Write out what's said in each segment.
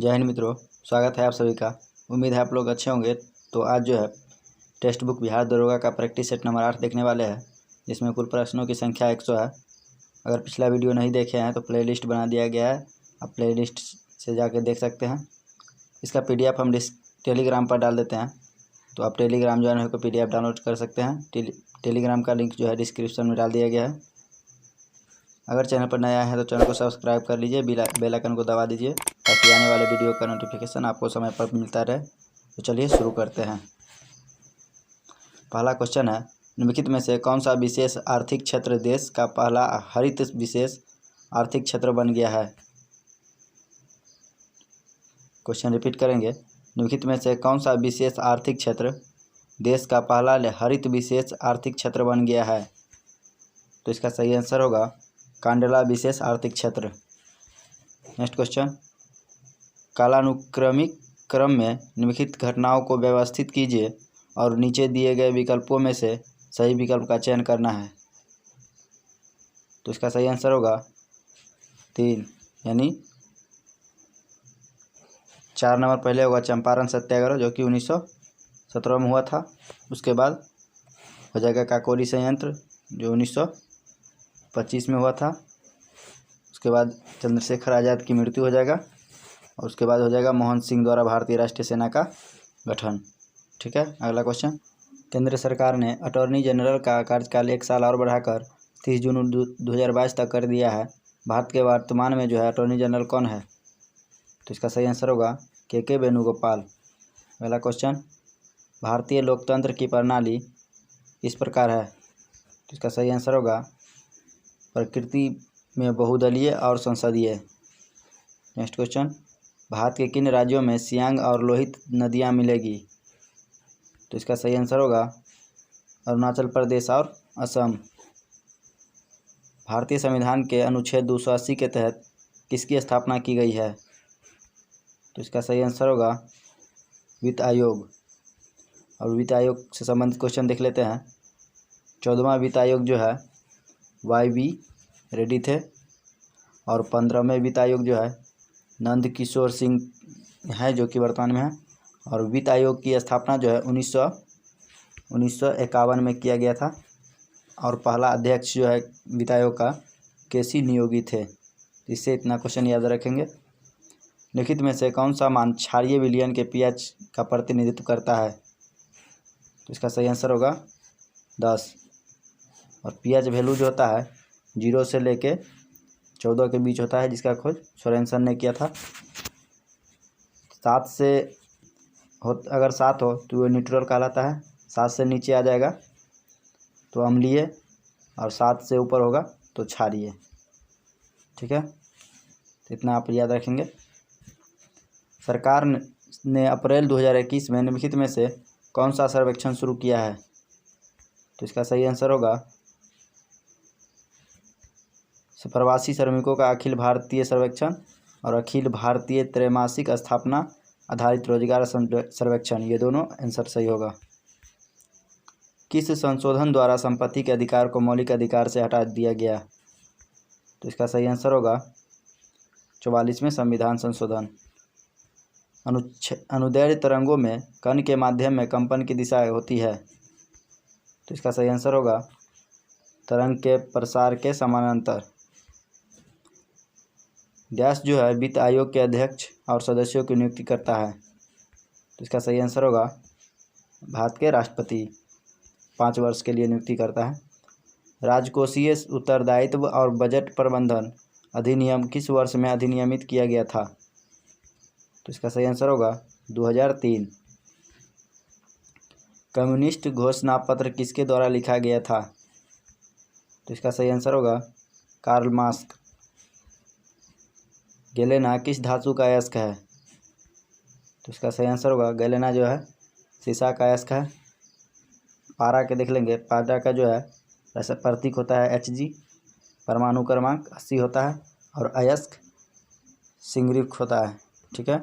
जय हिंद मित्रों, स्वागत है आप सभी का। उम्मीद है आप लोग अच्छे होंगे। तो आज जो है टेक्स्ट बुक बिहार दरोगा का प्रैक्टिस सेट नंबर 8 देखने वाले हैं, जिसमें कुल प्रश्नों की संख्या 100 है। अगर पिछला वीडियो नहीं देखे हैं तो प्लेलिस्ट बना दिया गया है, आप प्लेलिस्ट से जाके देख सकते हैं। इसका PDF हम टेलीग्राम पर डाल देते हैं, तो आप टेलीग्राम ज्वाइन होकर PDF डाउनलोड कर सकते हैं। टेलीग्राम का लिंक जो है डिस्क्रिप्शन में डाल दिया गया है। अगर चैनल पर नया है तो चैनल को सब्सक्राइब कर लीजिए, बेल आइकन को दबा दीजिए ताकि आने वाले वीडियो का नोटिफिकेशन आपको समय पर मिलता रहे। तो चलिए शुरू करते हैं। पहला क्वेश्चन है, निम्नलिखित में से कौन सा विशेष आर्थिक क्षेत्र देश का पहला हरित विशेष आर्थिक क्षेत्र बन गया है। क्वेश्चन रिपीट करेंगे, निम्नलिखित में से कौन सा विशेष आर्थिक क्षेत्र देश का पहला हरित विशेष आर्थिक क्षेत्र बन गया है। तो इसका सही आंसर होगा कांडला विशेष आर्थिक क्षेत्र। नेक्स्ट क्वेश्चन, कालानुक्रमिक क्रम में निम्नलिखित घटनाओं को व्यवस्थित कीजिए और नीचे दिए गए विकल्पों में से सही विकल्प का चयन करना है। तो इसका सही आंसर होगा 3, यानी 4 नंबर पहले होगा चंपारण सत्याग्रह, जो कि 1917 में हुआ था। उसके बाद हो जाएगा काकोरी संयंत्र, जो 1925 में हुआ था। उसके बाद चंद्रशेखर आज़ाद की मृत्यु हो जाएगा, और उसके बाद हो जाएगा मोहन सिंह द्वारा भारतीय राष्ट्रीय सेना का गठन। ठीक है। अगला क्वेश्चन, केंद्र सरकार ने अटॉर्नी जनरल का कार्यकाल 1 साल और बढ़ाकर 30 जून 2022 तक कर दिया है। भारत के वर्तमान में जो है अटॉर्नी जनरल कौन है। तो इसका सही आंसर होगा के वेणुगोपाल। अगला क्वेश्चन, भारतीय लोकतंत्र की प्रणाली इस प्रकार है। तो इसका सही आंसर होगा प्रकृति में बहुदलीय और संसदीय। नेक्स्ट क्वेश्चन, भारत के किन राज्यों में सियांग और लोहित नदियां मिलेगी। तो इसका सही आंसर होगा अरुणाचल प्रदेश और असम। भारतीय संविधान के अनुच्छेद 280 के तहत किसकी स्थापना की गई है। तो इसका सही आंसर होगा वित्त आयोग। और वित्त आयोग से संबंधित क्वेश्चन देख लेते हैं। 14वां वित्त आयोग जो है YV रेड्डी थे, और 15वें वित्त आयोग जो है नंद किशोर सिंह है, जो कि वर्तमान में है। और वित्त आयोग की स्थापना जो है 1951 में किया गया था, और पहला अध्यक्ष जो है वित्त आयोग का KC नियोगी थे। इससे इतना क्वेश्चन याद रखेंगे। लिखित में से कौन सा मान क्षारीय विलयन के pH का प्रतिनिधित्व करता है। तो इसका सही आंसर होगा 10। और pH वैल्यू जो होता है 0 से लेके 14 के बीच होता है, जिसका खोज सोरेनसन ने किया था। 7 से अगर 7 हो तो वो न्यूट्रल कहलाता है। 7 से नीचे आ जाएगा तो अम्लीय, और 7 से ऊपर होगा तो क्षारीय। ठीक है, तो इतना आप याद रखेंगे। सरकार ने अप्रैल 2021 में निम्नलिखित में से कौन सा सर्वेक्षण शुरू किया है। तो इसका सही आंसर होगा प्रवासी श्रमिकों का अखिल भारतीय सर्वेक्षण और अखिल भारतीय त्रैमासिक स्थापना आधारित रोजगार सर्वेक्षण, ये दोनों आंसर सही होगा। किस संशोधन द्वारा संपत्ति के अधिकार को मौलिक अधिकार से हटा दिया गया। तो इसका सही आंसर होगा 44वें संविधान संशोधन। अनुदैर्ध्य तरंगों में कण के माध्यम में कंपन की दिशा होती है। तो इसका सही आंसर होगा तरंग के प्रसार के समानांतर। डैश जो है वित्त आयोग के अध्यक्ष और सदस्यों की नियुक्ति करता है। तो इसका सही आंसर होगा भारत के राष्ट्रपति 5 वर्ष के लिए नियुक्ति करता है। राजकोषीय उत्तरदायित्व और बजट प्रबंधन अधिनियम किस वर्ष में अधिनियमित किया गया था। तो इसका सही आंसर होगा 2003। कम्युनिस्ट घोषणा पत्र किसके द्वारा लिखा गया था। तो इसका सही आंसर होगा कार्ल मार्क्स। गैलेना किस धातु का अयस्क है। तो इसका सही आंसर होगा गैलेना जो है सीसा का अयस्क है। पारा के देख लेंगे, पारा का जो है वैसे प्रतीक होता है Hg, परमाणु क्रमांक 80 होता है, और अयस्क सिंगरिक होता है। ठीक है,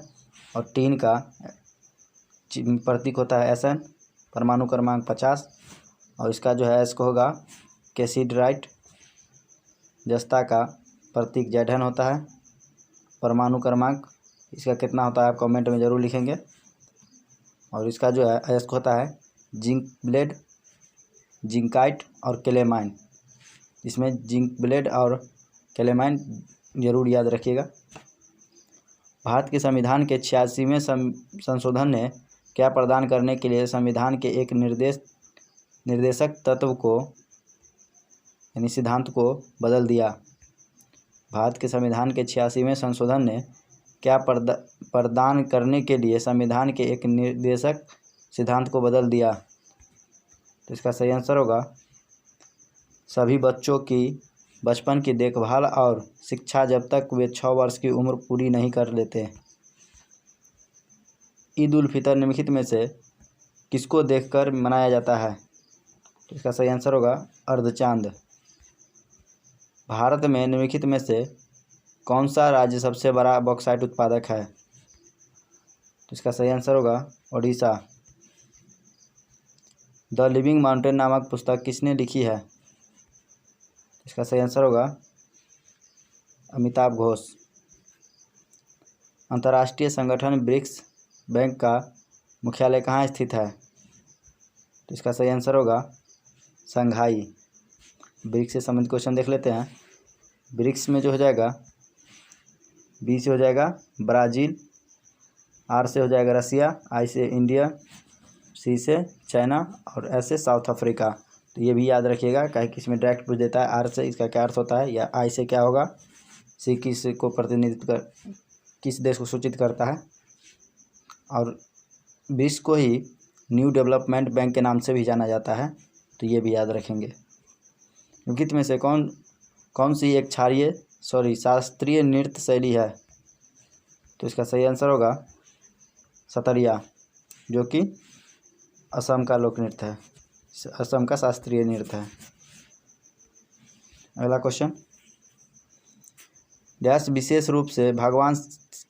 और टीन का प्रतीक होता है Sn, परमाणु क्रमांक 50, और इसका जो है अयस्क होगा कैसिडराइट। जस्ता का प्रतीक Zn होता है, परमाणु क्रमांक इसका कितना होता है आप कमेंट में ज़रूर लिखेंगे। और इसका जो है अयस्क होता है जिंक ब्लेड, जिंकाइट और केलेमाइन। इसमें जिंक ब्लेड और केलेमाइन जरूर याद रखिएगा। भारत के संविधान के 86वें संशोधन ने क्या प्रदान करने के लिए संविधान के एक निर्देशक तत्व को यानी सिद्धांत को बदल दिया? भारत के संविधान के 86वें संशोधन ने क्या प्रदान करने के लिए संविधान के एक निर्देशक सिद्धांत को बदल दिया? तो इसका सही आंसर होगा सभी बच्चों की बचपन की देखभाल और शिक्षा जब तक वे 6 वर्ष की उम्र पूरी नहीं कर लेते। ईद उल फितर निम्नलिखित में से किसको देखकर मनाया जाता है? तो इसका सही आंसर होगा अर्धचांद। भारत में निम्नलिखित में से कौन सा राज्य सबसे बड़ा बॉक्साइट उत्पादक है? तो इसका सही आंसर होगा ओडिशा। द लिविंग माउंटेन नामक पुस्तक किसने लिखी है? इसका सही आंसर होगा अमिताभ घोष। अंतर्राष्ट्रीय संगठन ब्रिक्स बैंक का मुख्यालय कहाँ स्थित है? तो इसका सही आंसर होगा शंघाई। ब्रिक्स से संबंधित क्वेश्चन देख लेते हैं। ब्रिक्स में जो हो जाएगा बी से हो जाएगा ब्राज़ील, आर से हो जाएगा रसिया, आई से इंडिया, सी से चाइना और एस से साउथ अफ्रीका। तो ये भी याद रखिएगा, काहे कि इसमें डायरेक्ट पूछ देता है आर से इसका क्या अर्थ होता है, या आई से क्या होगा, सी किस को प्रतिनिधित्व कर किस देश को सूचित करता है, और ब्रिक्स को ही न्यू डेवलपमेंट बैंक के नाम से भी जाना जाता है। तो ये भी याद रखेंगे। निम्नलिखित में से कौन सी एक शास्त्रीय नृत्य शैली है? तो इसका सही आंसर होगा सतरिया, जो कि असम का लोक नृत्य है, असम का शास्त्रीय नृत्य है। अगला क्वेश्चन, डैश विशेष रूप से भगवान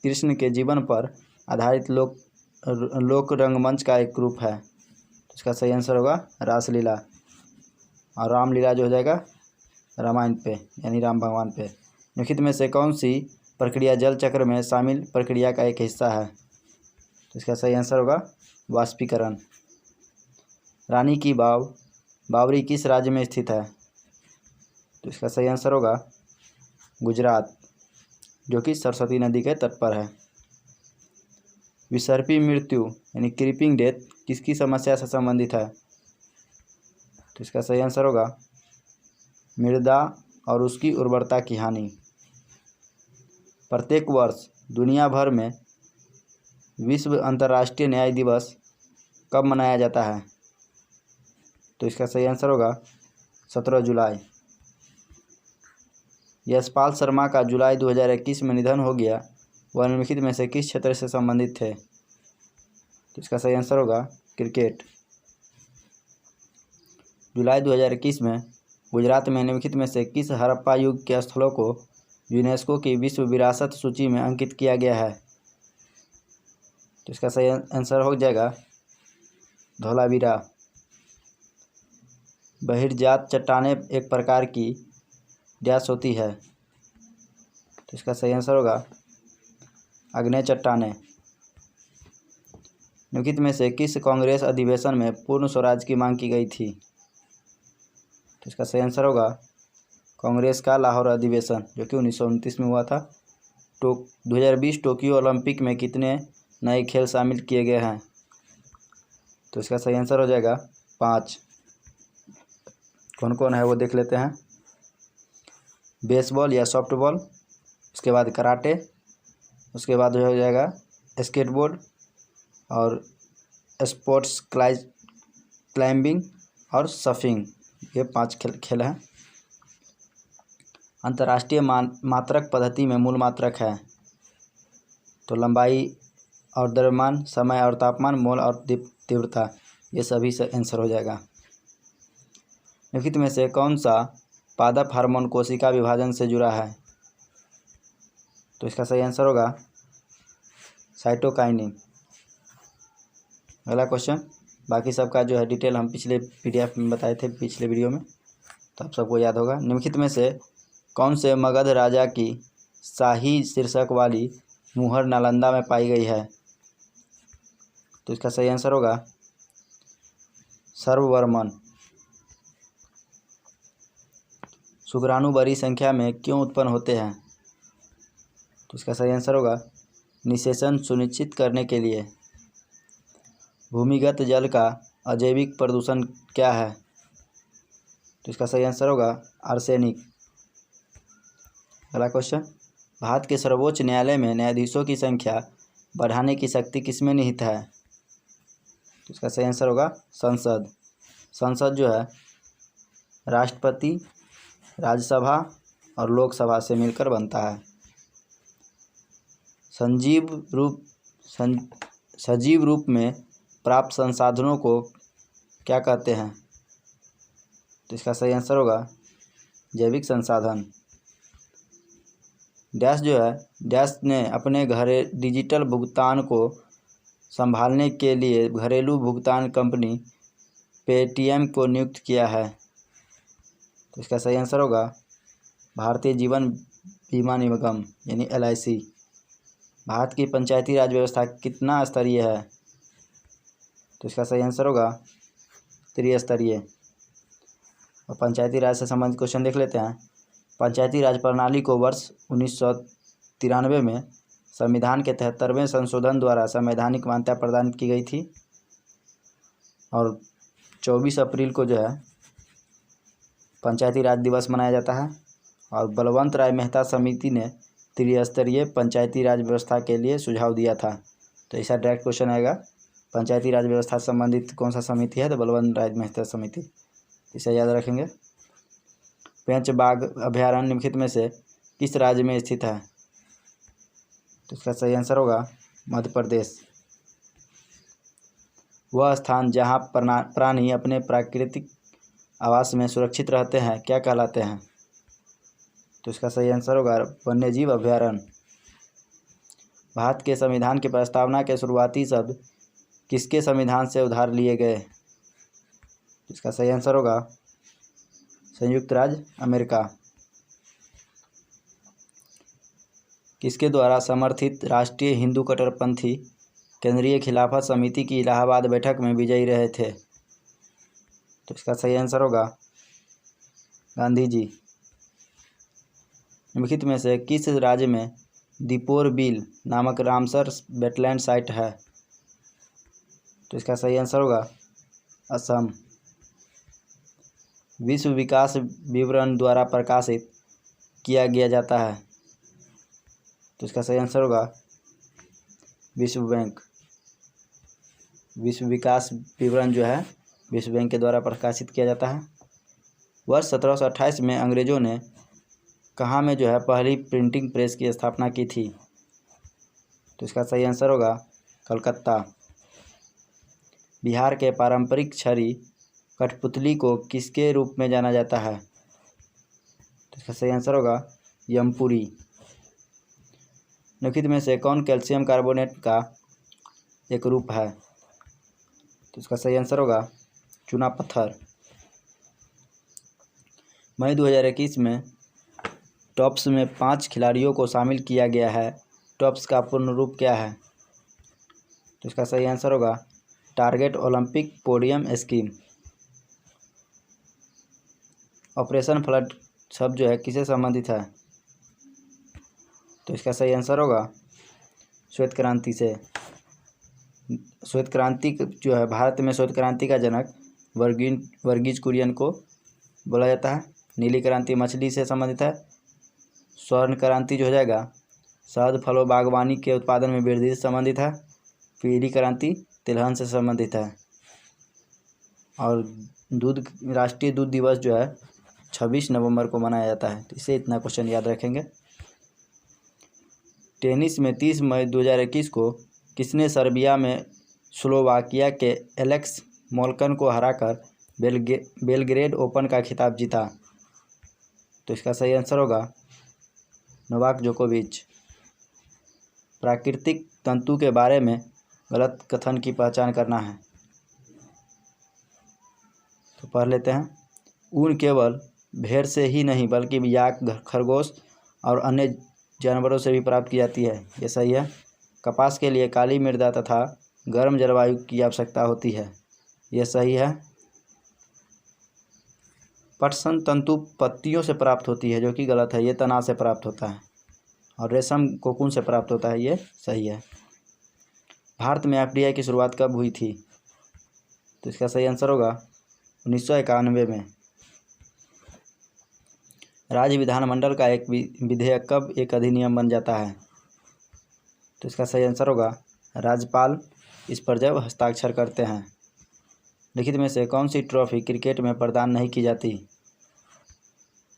कृष्ण के जीवन पर आधारित लोक रंगमंच का एक रूप है? तो इसका सही आंसर होगा रासलीला। और रामलीला जो हो जाएगा रामायण पे यानी राम भगवान पे। निम्नलिखित में से कौन सी प्रक्रिया जल चक्र में शामिल प्रक्रिया का एक हिस्सा है? तो इसका सही आंसर होगा वाष्पीकरण। रानी की बावरी किस राज्य में स्थित है? तो इसका सही आंसर होगा गुजरात, जो कि सरस्वती नदी के तट पर है। विसर्पी मृत्यु यानी क्रीपिंग डेथ किसकी समस्या से संबंधित है? तो इसका सही आंसर होगा मृदा और उसकी उर्वरता की हानि। प्रत्येक वर्ष दुनिया भर में विश्व अंतर्राष्ट्रीय न्याय दिवस कब मनाया जाता है? तो इसका सही आंसर होगा 17 जुलाई। यशपाल शर्मा का जुलाई 2021 में निधन हो गया, वह निम्नलिखित में से किस क्षेत्र से संबंधित थे? तो इसका सही आंसर होगा क्रिकेट। जुलाई 2021 में गुजरात में निम्नलिखित में से किस हड़प्पा युग के स्थलों को यूनेस्को की विश्व विरासत सूची में अंकित किया गया है? तो इसका सही आंसर हो जाएगा धोलावीरा। बहिर्जात चट्टानें एक प्रकार की डैश होती है? तो इसका सही आंसर होगा आग्नेय चट्टानें। निम्नलिखित में से किस कांग्रेस अधिवेशन में पूर्ण स्वराज की मांग की गई थी? तो इसका सही आंसर होगा कांग्रेस का लाहौर अधिवेशन, जो कि 1929 में हुआ था। 2020 टोक्यो ओलंपिक में कितने नए खेल शामिल किए गए हैं? तो इसका सही आंसर हो जाएगा 5। कौन कौन है वो देख लेते हैं। बेसबॉल या सॉफ्टबॉल, उसके बाद कराटे, उसके बाद हो जाएगा स्केटबोर्ड और स्पोर्ट्स क्लाइंबिंग और सर्फिंग। ये 5 खेल हैं। अंतर्राष्ट्रीय मात्रक पद्धति में मूल मात्रक है? तो लंबाई और द्रव्यमान, समय और तापमान, मोल और तीव्रता, ये सभी से आंसर हो जाएगा। निम्नलिखित में से कौन सा पादप हार्मोन कोशिका विभाजन से जुड़ा है? तो इसका सही आंसर होगा साइटोकाइनिन। अगला क्वेश्चन, बाकी सबका जो है डिटेल हम पिछले PDF में बताए थे पिछले वीडियो में, तो आप सबको याद होगा। निम्नलिखित में से कौन से मगध राजा की शाही शीर्षक वाली मुहर नालंदा में पाई गई है? तो इसका सही आंसर होगा सर्ववर्मन। शुक्राणु बड़ी संख्या में क्यों उत्पन्न होते हैं? तो इसका सही आंसर होगा निषेचन सुनिश्चित करने के लिए। भूमिगत जल का अजैविक प्रदूषण क्या है? तो इसका सही आंसर होगा आर्सेनिक। अगला क्वेश्चन, भारत के सर्वोच्च न्यायालय में न्यायाधीशों की संख्या बढ़ाने की शक्ति किसमें निहित है? तो इसका सही आंसर होगा संसद। संसद जो है राष्ट्रपति, राज्यसभा और लोकसभा से मिलकर बनता है। सजीव रूप में प्राप्त संसाधनों को क्या कहते हैं? तो इसका सही आंसर होगा जैविक संसाधन। डैश जो है, डैश ने अपने डिजिटल भुगतान को संभालने के लिए घरेलू भुगतान कंपनी पेटीएम को नियुक्त किया है। तो इसका सही आंसर होगा भारतीय जीवन बीमा निगम यानी LIC। भारत की पंचायती राज व्यवस्था कितना स्तरीय है? तो इसका सही आंसर होगा त्रिस्तरीय। और पंचायती राज से संबंधित क्वेश्चन देख लेते हैं। पंचायती राज प्रणाली को वर्ष 1993 में संविधान के 73वें संशोधन द्वारा संवैधानिक मान्यता प्रदान की गई थी और 24 अप्रैल को जो है पंचायती राज दिवस मनाया जाता है। और बलवंत राय मेहता समिति ने त्रिस्तरीय पंचायती राज व्यवस्था के लिए सुझाव दिया था। तो ऐसा डायरेक्ट क्वेश्चन आएगा पंचायती राज व्यवस्था से संबंधित कौन सा समिति है? तो बलवंत राय मेहता समिति, इसे याद रखेंगे। पेंच बाघ अभयारण्य निम्नलिखित में से किस राज्य में स्थित है? तो इसका सही आंसर होगा मध्य प्रदेश। वह स्थान जहाँ प्राणी अपने प्राकृतिक आवास में सुरक्षित रहते हैं क्या कहलाते हैं? तो इसका सही आंसर होगा वन्यजीव अभयारण्य। भारत के संविधान की प्रस्तावना के शुरुआती शब्द किसके संविधान से उधार लिए गए? तो इसका सही आंसर होगा संयुक्त राज्य अमेरिका। किसके द्वारा समर्थित राष्ट्रीय हिंदू कट्टरपंथी केंद्रीय खिलाफत समिति की इलाहाबाद बैठक में विजयी रहे थे? तो इसका सही आंसर होगा गांधी जी। निम्नलिखित में से किस राज्य में दीपोर बिल नामक रामसर वेटलैंड साइट है? तो इसका सही आंसर होगा असम। विश्व विकास विवरण द्वारा प्रकाशित किया गया जाता है? तो इसका सही आंसर होगा विश्व बैंक। विश्व विकास विवरण जो है विश्व बैंक के द्वारा प्रकाशित किया जाता है। वर्ष 1728 में अंग्रेजों ने कहाँ में जो है पहली प्रिंटिंग प्रेस की स्थापना की थी? तो इसका सही आंसर होगा कलकत्ता। बिहार के पारंपरिक छड़ी कठपुतली को किसके रूप में जाना जाता है? तो इसका सही आंसर होगा यमपुरी। निम्नलिखित में से कौन कैल्शियम कार्बोनेट का एक रूप है? तो इसका सही आंसर होगा चूना पत्थर। मई 2021 में टॉप्स में 5 खिलाड़ियों को शामिल किया गया है। टॉप्स का पूर्ण रूप क्या है? तो इसका सही आंसर होगा target Olympic podium scheme. Operation flood शब्द जो है किससे संबंधित है? तो इसका सही आंसर होगा श्वेत क्रांति से। श्वेत क्रांति जो है भारत में श्वेत क्रांति का जनक वर्गीज कुरियन को बोला जाता है। नीली क्रांति मछली से संबंधित है। स्वर्ण क्रांति जो हो जाएगा शहद फलों बागवानी के उत्पादन में वृद्धि से संबंधित है। पीली क्रांति तिलहन से संबंधित है। और राष्ट्रीय दूध दिवस जो है 26 नवंबर को मनाया जाता है। तो इसे इतना क्वेश्चन याद रखेंगे। टेनिस में 30 मई 2021 को किसने सर्बिया में स्लोवाकिया के एलेक्स मोल्कन को हराकर बेलग्रेड ओपन का खिताब जीता? तो इसका सही आंसर होगा नोवाक जोकोविच। प्राकृतिक तंतु के बारे में गलत कथन की पहचान करना है तो पढ़ लेते हैं। ऊन केवल भेड़ से ही नहीं बल्कि याक, खरगोश और अन्य जानवरों से भी प्राप्त की जाती है, ये सही है। कपास के लिए काली मृदा तथा गर्म जलवायु की आवश्यकता होती है, यह सही है। पटसन तंतु पत्तियों से प्राप्त होती है, जो कि गलत है, ये तना से प्राप्त होता है। और रेशम कोकून से प्राप्त होता है, ये सही है। भारत में एफडीआई की शुरुआत कब हुई थी? तो इसका सही आंसर होगा 1991 में। राज्य विधानमंडल का एक विधेयक कब एक अधिनियम बन जाता है? तो इसका सही आंसर होगा राज्यपाल इस पर जब हस्ताक्षर करते हैं। लिखित में से कौन सी ट्रॉफी क्रिकेट में प्रदान नहीं की जाती?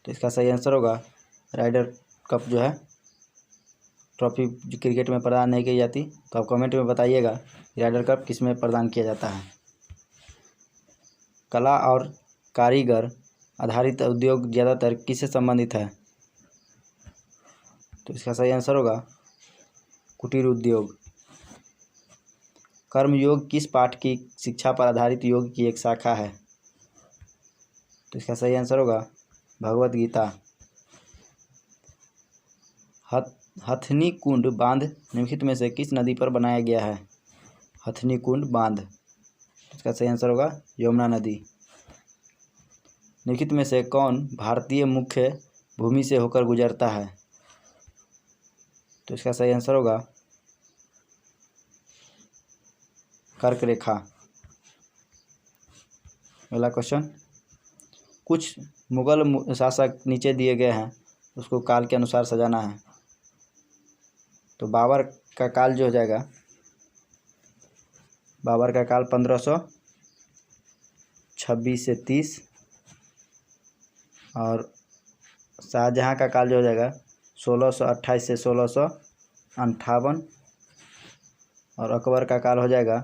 तो इसका सही आंसर होगा राइडर कप जो है ट्रॉफी जो क्रिकेट में प्रदान नहीं की जाती। तो आप कमेंट में बताइएगा राइडर कप किस में प्रदान किया जाता है। कला और कारीगर आधारित उद्योग ज़्यादातर किससे संबंधित है? तो इसका सही आंसर होगा कुटीर उद्योग। कर्मयोग किस पाठ की शिक्षा पर आधारित योग की एक शाखा है? तो इसका सही आंसर होगा भगवत गीता। हथनी कुंड बांध निम्नलिखित में से किस नदी पर बनाया गया है? हथनी कुंड बांध, इसका सही आंसर होगा यमुना नदी। निम्नलिखित में से कौन भारतीय मुख्य भूमि से होकर गुजरता है? तो इसका सही आंसर होगा कर्क रेखा। अगला क्वेश्चन, कुछ मुगल शासक नीचे दिए गए हैं, उसको काल के अनुसार सजाना है। तो बाबर का काल जो हो जाएगा, बाबर का काल 1526 से 30, और शाहजहाँ का काल जो हो जाएगा 1628 से 1658, और अकबर का काल हो जाएगा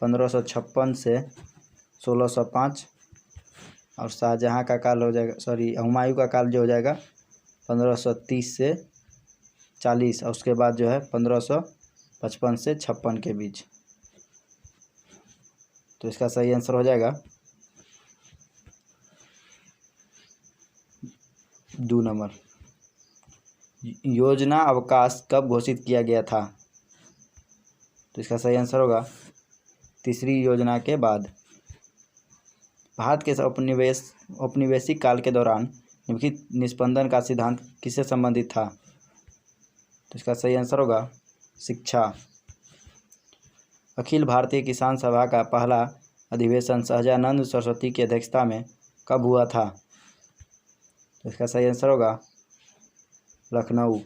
1556 से 1605, और शाहजहाँ का काल हो जाएगा हुमायूं का काल जो हो जाएगा 1530 से 40, और उसके बाद जो है 1555 से 56 के बीच। तो इसका सही आंसर हो जाएगा 2 नंबर। योजना अवकाश कब घोषित किया गया था? तो इसका सही आंसर होगा तीसरी योजना के बाद। भारत के औपनिवेशिक काल के दौरान निम्नलिखित निस्पंदन का सिद्धांत किससे संबंधित था? तो इसका सही आंसर होगा शिक्षा। अखिल भारतीय किसान सभा का पहला अधिवेशन सहजानंद सरस्वती की अध्यक्षता में कब हुआ था? तो इसका सही आंसर होगा लखनऊ।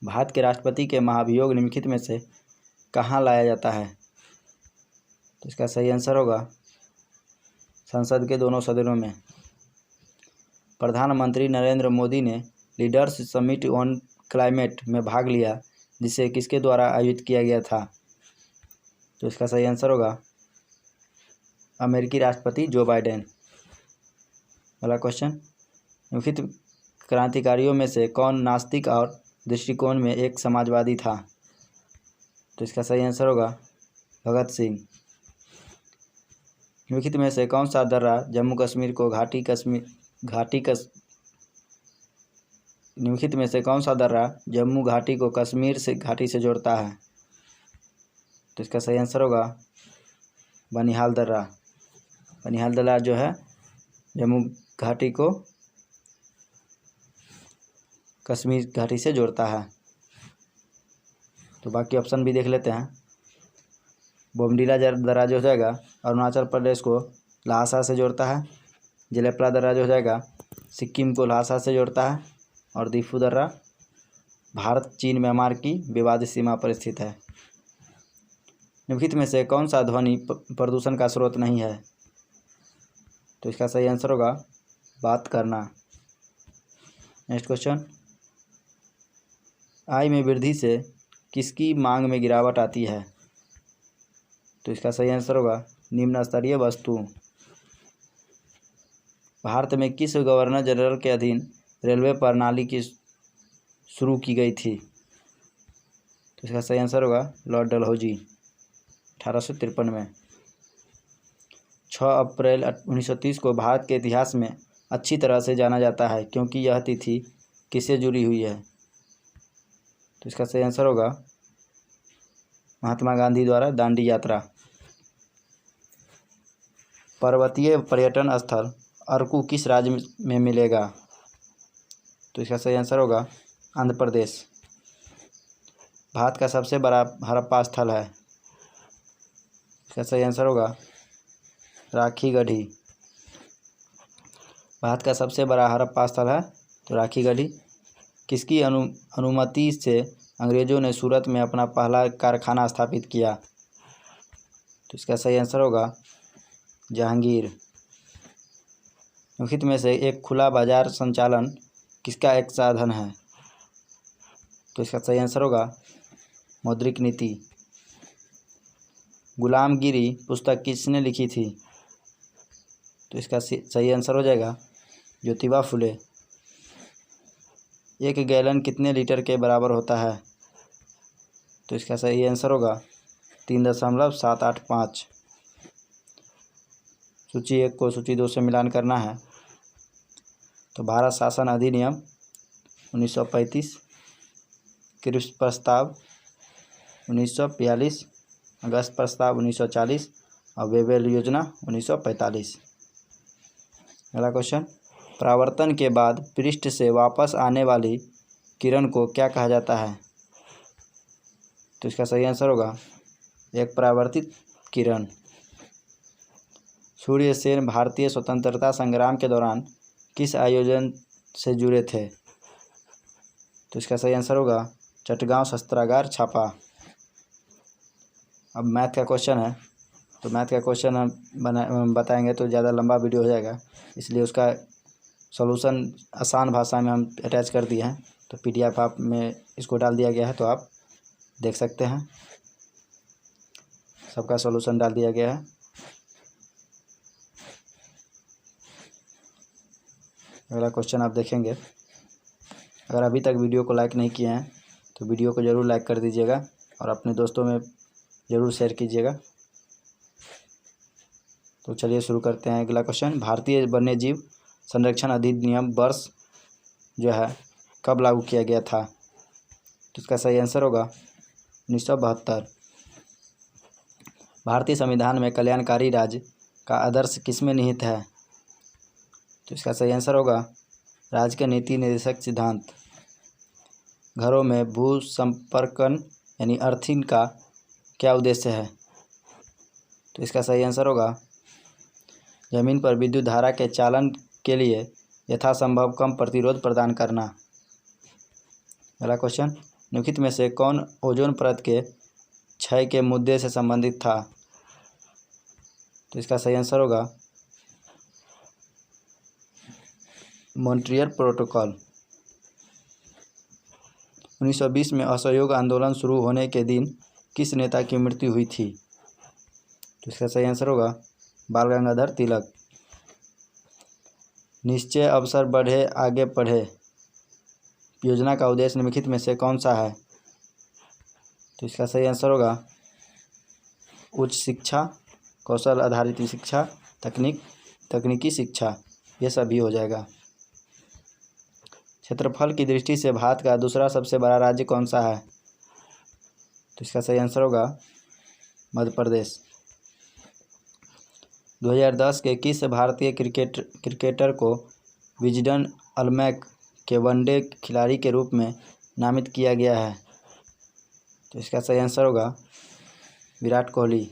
भारत के राष्ट्रपति के महाभियोग निम्नलिखित में से कहाँ लाया जाता है? तो इसका सही आंसर होगा संसद के दोनों सदनों में। प्रधानमंत्री नरेंद्र मोदी ने लीडर्स समिट ऑन क्लाइमेट में भाग लिया, जिसे किसके द्वारा आयोजित किया गया था? तो इसका सही आंसर होगा अमेरिकी राष्ट्रपति जो बाइडेन। अगला क्वेश्चन, निम्नलिखित क्रांतिकारियों में से कौन नास्तिक और दृष्टिकोण में एक समाजवादी था? तो इसका सही आंसर होगा भगत सिंह। निम्नलिखित में से कौन सा दर्रा जम्मू कश्मीर को निम्नलिखित में से कौन सा दर्रा जम्मू घाटी को कश्मीर से घाटी से जोड़ता है? तो इसका सही आंसर होगा बनिहाल दर्रा। बनिहाल दर्रा जो है जम्मू घाटी को कश्मीर घाटी से जोड़ता है। तो बाकी ऑप्शन भी देख लेते हैं। बोमडीला दर्रा जो हो जाएगा अरुणाचल प्रदेश को ल्हासा से जोड़ता है। जेलेपला दर्रा जो हो जाएगा सिक्किम को ल्हासा से जोड़ता है। और दीफू दर्रा भारत चीन म्यांमार की विवादित सीमा पर स्थित है। निम्नलिखित में से कौन सा ध्वनि प्रदूषण का स्रोत नहीं है? तो इसका सही आंसर होगा बात करना। नेक्स्ट क्वेश्चन, आय में वृद्धि से किसकी मांग में गिरावट आती है? तो इसका सही आंसर होगा निम्न स्तरीय वस्तु। भारत में किस गवर्नर जनरल के अधीन रेलवे प्रणाली की शुरू की गई थी? तो इसका सही आंसर होगा लॉर्ड डलहौजी 1853 में। 6 अप्रैल 1930 को भारत के इतिहास में अच्छी तरह से जाना जाता है, क्योंकि यह तिथि किससे जुड़ी हुई है? तो इसका सही आंसर होगा महात्मा गांधी द्वारा दांडी यात्रा। पर्वतीय पर्यटन स्थल अरकू किस राज्य में मिलेगा? तो इसका सही आंसर होगा आंध्र प्रदेश। भारत का सबसे बड़ा हड़प्पा स्थल है? इसका सही आंसर होगा राखी गढ़ी। भारत का सबसे बड़ा हड़प्पा स्थल है तो राखी गढ़ी। किसकी अनुमति से अंग्रेजों ने सूरत में अपना पहला कारखाना स्थापित किया? तो इसका सही आंसर होगा जहांगीर। निम्नलिखित में से एक खुला बाजार संचालन किसका एक साधन है? तो इसका सही आंसर होगा मौद्रिक नीति। गुलामगिरी पुस्तक किसने लिखी थी? तो इसका सही आंसर हो जाएगा ज्योतिबा फुले। एक गैलन कितने लीटर के बराबर होता है? तो इसका सही आंसर होगा 3.785। सूची 1 को सूची 2 से मिलान करना है तो भारत शासन अधिनियम 1935, क्रिप्स प्रस्ताव 1942, अगस्त प्रस्ताव 1940 और वेबेल योजना 1945। अगला क्वेश्चन, परावर्तन के बाद पृष्ठ से वापस आने वाली किरण को क्या कहा जाता है? तो इसका सही आंसर होगा एक परावर्तित किरण। सूर्य सेन भारतीय स्वतंत्रता संग्राम के दौरान किस आयोजन से जुड़े थे? तो इसका सही आंसर होगा चटगांव शस्त्रागार छापा। अब मैथ का क्वेश्चन है तो मैथ का क्वेश्चन हम बताएंगे तो ज़्यादा लंबा वीडियो हो जाएगा, इसलिए उसका सॉल्यूशन आसान भाषा में हम अटैच कर दिए हैं। तो PDF आप में इसको डाल दिया गया है तो आप देख सकते हैं, सबका सॉल्यूशन डाल दिया गया है। अगला क्वेश्चन आप देखेंगे, अगर अभी तक वीडियो को लाइक नहीं किए हैं तो वीडियो को ज़रूर लाइक कर दीजिएगा और अपने दोस्तों में ज़रूर शेयर कीजिएगा। तो चलिए शुरू करते हैं। अगला क्वेश्चन, भारतीय वन्यजीव संरक्षण अधिनियम वर्ष जो है कब लागू किया गया था? तो इसका सही आंसर होगा 1972। भारतीय संविधान में कल्याणकारी राज्य का आदर्श किसमें निहित है? तो इसका सही आंसर होगा राज्य के नीति निर्देशक सिद्धांत। घरों में भू संपर्कन यानी अर्थिंग का क्या उद्देश्य है? तो इसका सही आंसर होगा जमीन पर विद्युत धारा के चालन के लिए यथासंभव कम प्रतिरोध प्रदान करना। अगला क्वेश्चन, निम्नलिखित में से कौन ओजोन परत के क्षय के मुद्दे से संबंधित था? तो इसका सही आंसर होगा मॉन्ट्रियल प्रोटोकॉल। 1920 में असहयोग आंदोलन शुरू होने के दिन किस नेता की मृत्यु हुई थी? तो इसका सही आंसर होगा बाल गंगाधर तिलक। निश्चय अवसर बढ़े आगे पढ़े योजना का उद्देश्य निम्नलिखित में से कौन सा है? तो इसका सही आंसर होगा उच्च शिक्षा, कौशल आधारित शिक्षा, तकनीकी शिक्षा, ये सभी हो जाएगा। क्षेत्रफल की दृष्टि से भारत का दूसरा सबसे बड़ा राज्य कौन सा है? तो इसका सही आंसर होगा मध्य प्रदेश। 2010 के किस भारतीय क्रिकेटर को विजडन अलमैक के वनडे खिलाड़ी के रूप में नामित किया गया है? तो इसका सही आंसर होगा विराट कोहली।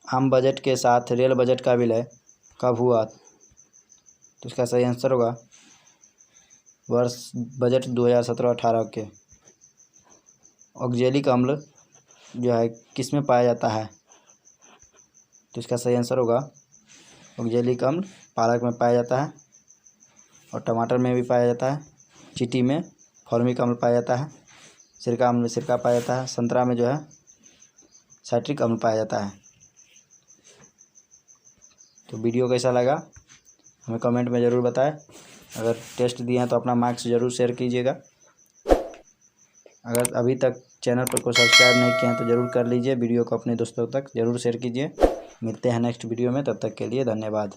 आम बजट के साथ रेल बजट का विलय कब हुआ? तो इसका सही आंसर होगा वर्ष बजट 2017-18 के। ऑक्जेलिक अम्ल जो है किस में पाया जाता है? तो इसका सही आंसर होगा ऑक्जेलिक अम्ल पालक में पाया जाता है और टमाटर में भी पाया जाता है। चींटी में फॉर्मिक अम्ल पाया जाता है। सिरका अम्ल में सिरका पाया जाता है। संतरा में जो है साइट्रिक अम्ल पाया जाता है। तो वीडियो कैसा लगा हमें कमेंट में ज़रूर बताएं। अगर टेस्ट दिए हैं तो अपना मार्क्स ज़रूर शेयर कीजिएगा। अगर अभी तक चैनल पर को सब्सक्राइब नहीं किए हैं तो ज़रूर कर लीजिए। वीडियो को अपने दोस्तों तक ज़रूर शेयर कीजिए। मिलते हैं नेक्स्ट वीडियो में, तब तक के लिए धन्यवाद।